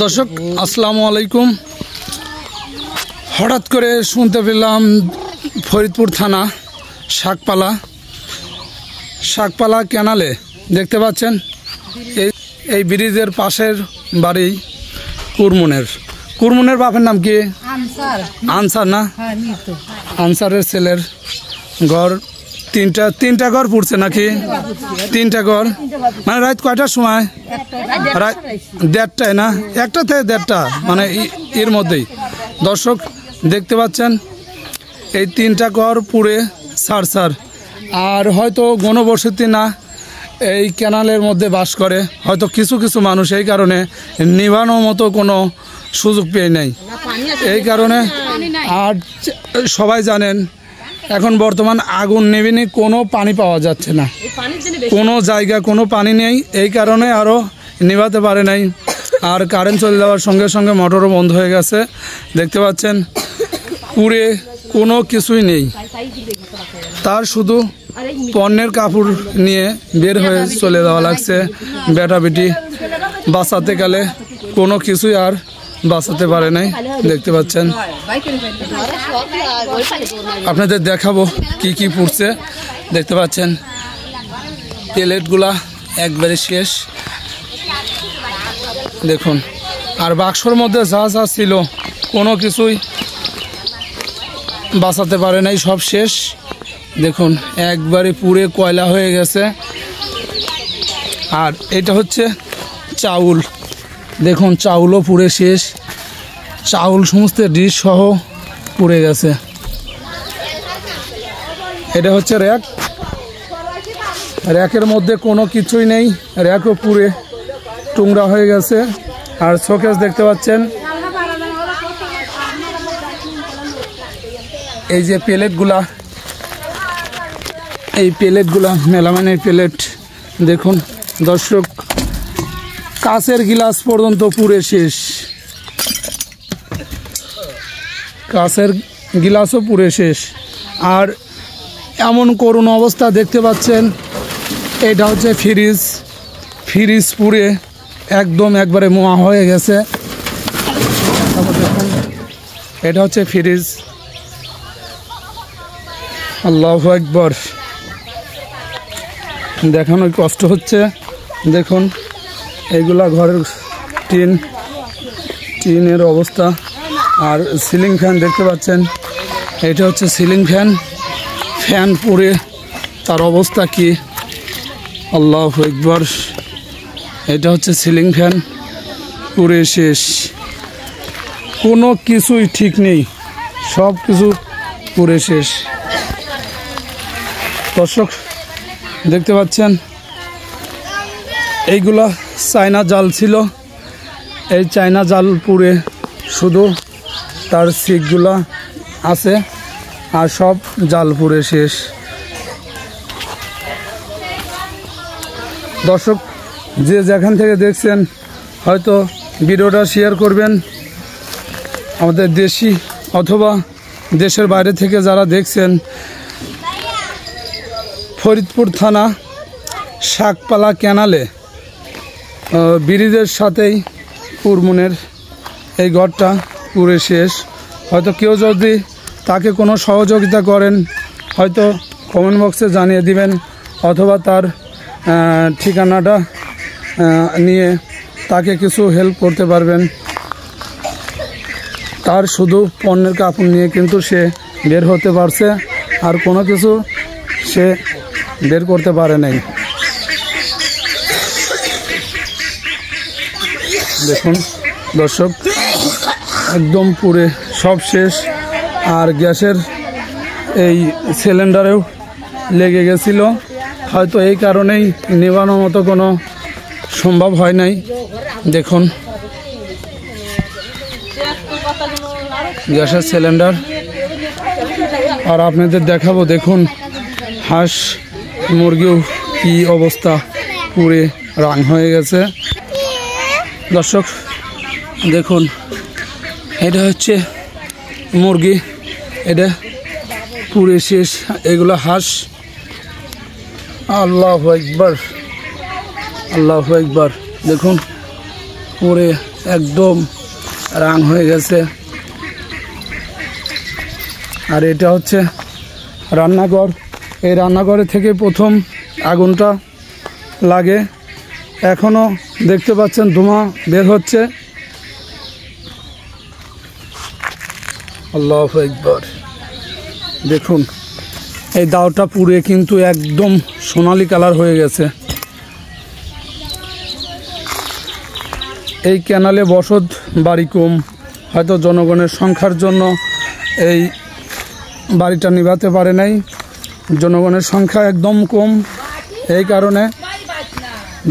দর্শক আসসালামু আলাইকুম। হঠাৎ করে শুনতে পেলাম ফরিদপুর থানা শাকপালা ক্যানালে দেখতে পাচ্ছেন এই ব্রিজের পাশের বাড়ি কুরমুনের বাপের নাম কি? আনসার না? আনসারের ছেলের ঘর তিনটা ঘর পুড়ছে নাকি? তিনটা ঘর মানে রাত কয়টার সময়? রাত 1:30টায় না? 1টা থেকে 1:30টা মানে এর মধ্যেই দর্শক দেখতে পাচ্ছেন এই তিনটা ঘর পুড়ে সার আর হয়তো গণবসতি না এই ক্যানালের মধ্যে বাস করে হয়তো কিছু মানুষ, এই কারণে নিভানোর মতো কোনো সুযোগ পেয়ে নেই এই কারণে। আর সবাই জানেন এখন বর্তমান আগুন নেবেনি, কোনো পানি পাওয়া যাচ্ছে না, কোনো জায়গা কোনো পানি নেই, এই কারণে আরও নিভাতে পারে নাই। আর কারেন্ট চলে যাওয়ার সঙ্গে সঙ্গে মোটরও বন্ধ হয়ে গেছে দেখতে পাচ্ছেন, পুড়ে কোনো কিছুই নেই। তার শুধু পণ্যের কাপড় নিয়ে বের হয়ে চলে যাওয়া লাগছে। বেটা বেটি বাঁচাতে গেলে কোনো কিছুই আর বাঁচাতে পারে নাই দেখতে পাচ্ছেন। আপনাদের দেখাবো কি পুড়ছে দেখতে পাচ্ছেন। প্লেটগুলা একবারে শেষ দেখুন, আর বাক্সর মধ্যে যা ছিল কোনো কিছুই বাঁচাতে পারে নাই, সব শেষ দেখুন, একবারে পুড়ে কয়লা হয়ে গেছে। আর এটা হচ্ছে চাউল, দেখুন চাউলও পুড়ে শেষ, চাউল সমস্ত ডিশ সহ পুড়ে গেছে। এটা হচ্ছে র্যাকের মধ্যে কোনো কিছুই নেই, র্যাকও পুড়ে টুংরা হয়ে গেছে। আর শোকেস দেখতে পাচ্ছেন, এই যে প্লেটগুলা মেলামানের প্লেট দেখুন দর্শক, কাঁচের গিলাস পর্যন্ত পুড়ে শেষ, কাঁচের গিলাসও পুড়ে শেষ। আর এমন করুণ অবস্থা দেখতে পাচ্ছেন, এটা হচ্ছে ফ্রিজ পুড়ে একদম একবারে মোয়া হয়ে গেছে। এটা হচ্ছে ফ্রিজ, আল্লাহু আকবার, দেখানো কষ্ট হচ্ছে দেখুন। এইগুলা ঘরের টিনের অবস্থা। আর সিলিং ফ্যান দেখতে পাচ্ছেন, এটা হচ্ছে সিলিং ফ্যান পুড়ে তার অবস্থা কি, আল্লাহু আকবার। এটা হচ্ছে সিলিং ফ্যান পুড়ে শেষ, কোনো কিছুই ঠিক নেই, সব কিছু পুড়ে শেষ। দর্শক দেখতে পাচ্ছেন এইগুলা চায়না জাল ছিল, এই চায়না জাল পুড়ে শুধু তার শিকগুলা আছে, আর সব জাল পুড়ে শেষ। দর্শক যে যেখান থেকে দেখছেন হয়তো ভিডিওটা শেয়ার করবেন, আমাদের দেশি অথবা দেশের বাইরে থেকে যারা দেখছেন। ফরিদপুর থানা শাকপালা ক্যানালে ব্রিজের সাথেই কুরমুনের এই ঘরটা পুড়ে শেষ। হয়তো কেউ যদি তাকে কোনো সহযোগিতা করেন হয়তো কমেন্ট বক্সে জানিয়ে দিবেন, অথবা তার ঠিকানাটা নিয়ে তাকে কিছু হেল্প করতে পারবেন। তার শুধু পণ্যের কাপড় নিয়ে কিন্তু সে বের হতে পারছে, আর কোনো কিছু সে বের করতে পারে নাই। দেখুন দর্শক একদম পুড়ে সব শেষ। আর গ্যাসের এই সিলিন্ডারেও লেগে গেছিল, হয়তো এই কারণেই নেভানোর মতো কোনো সম্ভব হয় নাই। দেখুন গ্যাসের সিলিন্ডার। আর আপনাদের দেখাবো দেখুন হাঁস মুরগিও কি অবস্থা, পুড়ে রাং হয়ে গেছে। দর্শক দেখুন এটা হচ্ছে মুরগি, এটা পুড়ে শেষ, এগুলো হাঁস। আল্লাহু আকবার, আল্লাহু আকবার। দেখুন পুরে একদম রাং হয়ে গেছে। আর এটা হচ্ছে রান্নাঘর। এই রান্নাঘরে থেকে প্রথম আগুনটা লাগে। এখনো দেখতে পাচ্ছেন ধোঁয়া বের হচ্ছে। আল্লাহু আকবার। দেখুন এই দাওটা পুড়ে কিন্তু একদম সোনালী কালার হয়ে গেছে। এই ক্যানালে বসত বাড়ি কম, হয়তো জনগণের সংখ্যার জন্য এই বাড়িটা নিভাতে পারে নাই। জনগণের সংখ্যা একদম কম, এই কারণে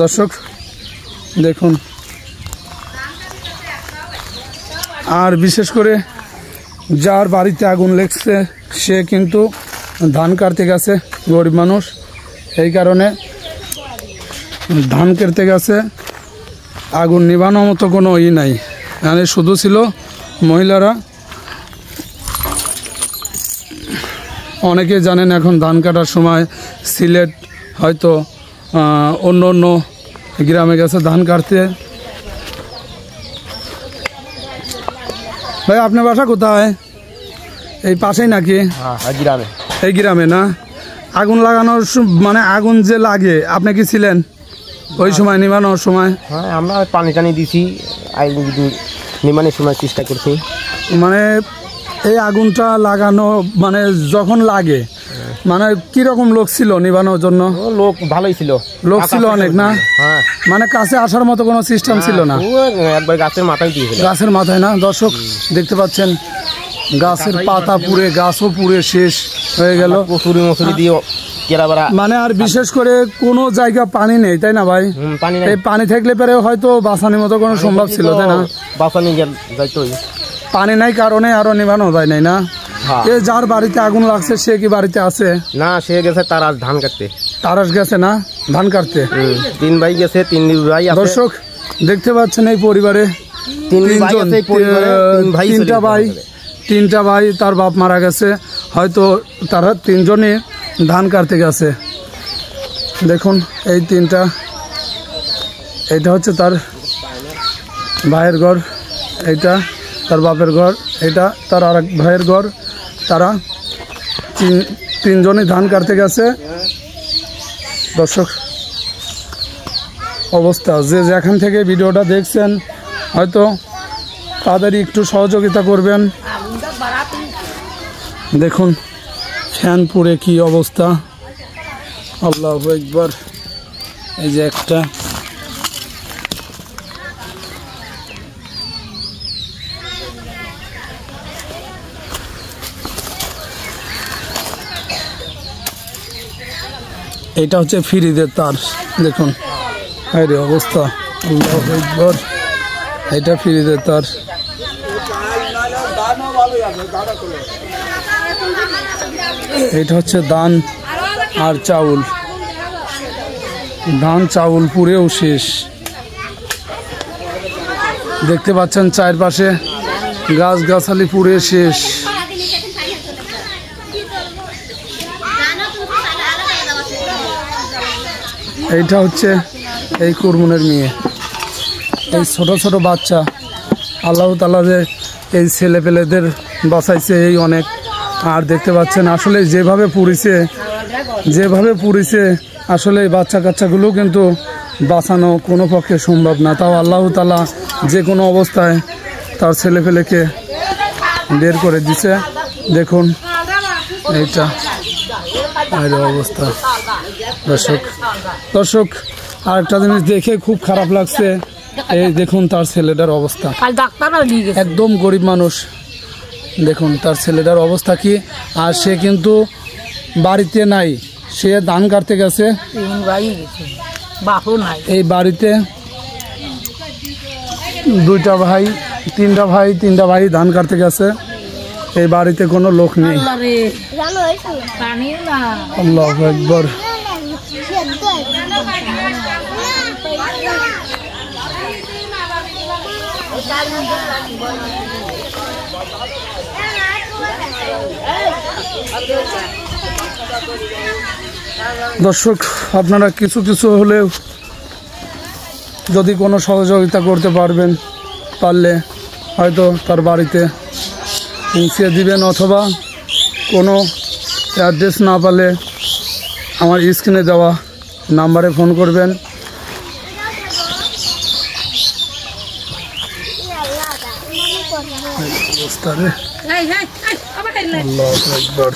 দর্শক দেখুন। আর বিশেষ করে যার বাড়িতে আগুন লেগছে সে কিন্তু ধান কাটতে গেছে, গরিব মানুষ, এই কারণে ধান কাটতে গেছে। আগুন নিভানোর মতো কোনো নাই, এখানে শুধু ছিল মহিলারা। অনেকে জানেন এখন ধান কাটার সময় সিলেট হয়তো অন্য অন্য গ্রামে গেছে ধান কাটতে। ভাই আপনার বাসা কোথায়? এই পাশেই নাকি? গ্রামে। এই গ্রামে না? আগুন লাগানোর মানে আগুন যে লাগে আপনি কি ছিলেন ওই সময় নিভানোর সময়? হ্যাঁ, আমরা পানি টানি দিছি, নিমানোর সময় চেষ্টা করছি। মানে এই আগুনটা লাগানো মানে যখন লাগে মানে কিরকম লোক ছিল নিভানোর জন্য? লোক ভালোই ছিল, লোক ছিল অনেক না? হ্যাঁ, মানে কাছে আসার মতো কোনো সিস্টেম ছিল না, একবার গাছের মাথায় দিয়েছিল। গাছের মাথায় না? দর্শক দেখতে পাচ্ছেন গাছের পাতা পুড়ে, গাছও পুড়ে শেষ হয়ে গেল। কচুরি মচুরি দিয়ে মানে আর বিশেষ করে কোনো জায়গা পানি নেই, তাই না ভাই? এই পানি থাকলে পরে হয়তো বাঁচানোর মতো কোনো সম্ভব ছিল, তাই না? বাঁচানি যাইতো, পানি নাই কারণে আরো নিভানো যায় নাই না? এ যার বাড়িতে আগুন লাগছে সে কি বাড়িতে আছে? না, সে গেছে তারাস ধান কাটতে। তারাস গেছে না ধান কাটতে? 3 ভাই গেছে, 3 ভাই আছে। দর্শক দেখতে পাচ্ছেন এই পরিবারে তিনটা ভাই, তার বাপ মারা গেছে, হয়তো তারা 3 জনই ধান কাটতে গেছে। দেখুন এই 3টা, এটা হচ্ছে তার ভাইয়ের ঘর, এইটা তার বাপের ঘর, এটা তার আরেক ভাইয়ের ঘর। তারা 3 জনই ধান কাটতে গেছে। দর্শক অবস্থা যে যেখান থেকে ভিডিওটা দেখছেন হয়তো তাদের একটু সহযোগিতা করবেন। দেখুন ফ্যান পুড়ে কি অবস্থা। আল্লাহু আকবার। এই যে একটা এটা হচ্ছে ফ্রিজের তার। দেখুন আরে অবস্থা, আল্লাহু আকবার। এটা ফ্রিজের তার। এটা হচ্ছে ধান আর চাউল, ধান চাউল পুড়েও শেষ। দেখতে পাচ্ছেন চারপাশে গাছ গাছালি পুড়ে শেষ। এইটা হচ্ছে এই কুরমুনের মেয়ে, এই ছোট ছোট বাচ্চা। আল্লাহ তাআলা যে এই ছেলে পেলেদের বাঁচাইছে এই অনেক। আর দেখতে পাচ্ছেন আসলে যেভাবে পুড়িছে আসলে এই বাচ্চা কাচ্চাগুলো কিন্তু বাঁচানো কোনো পক্ষে সম্ভব না। তাও আল্লাহ তাআলা যে কোনো অবস্থায় তার ছেলে পেলেকে বের করে দিছে। দেখুন এইটা অবস্থা। দর্শক আরেকটা জিনিস দেখে খুব খারাপ লাগছে, এই দেখুন তার ছেলেটার অবস্থা, একদম গরিব মানুষ। দেখুন তার ছেলেটার অবস্থা কি। আর সে কিন্তু বাড়িতে নাই, সে ধান কাটতে গেছে। এই বাড়িতে 2টা ভাই 3টা ভাই ধান কাটতে গেছে। এই বাড়িতে কোনো লোক নেই। আল্লাহু আকবার। দর্শক আপনারা কিছু হলেও যদি কোনো সহযোগিতা করতে পারলে হয়তো তার বাড়িতে পৌঁছে দিবেন, অথবা কোনো অ্যাড্রেস না পেলে আমার স্ক্রিনে দেওয়া নাম্বারে ফোন করবেন। আল্লাহু আকবার।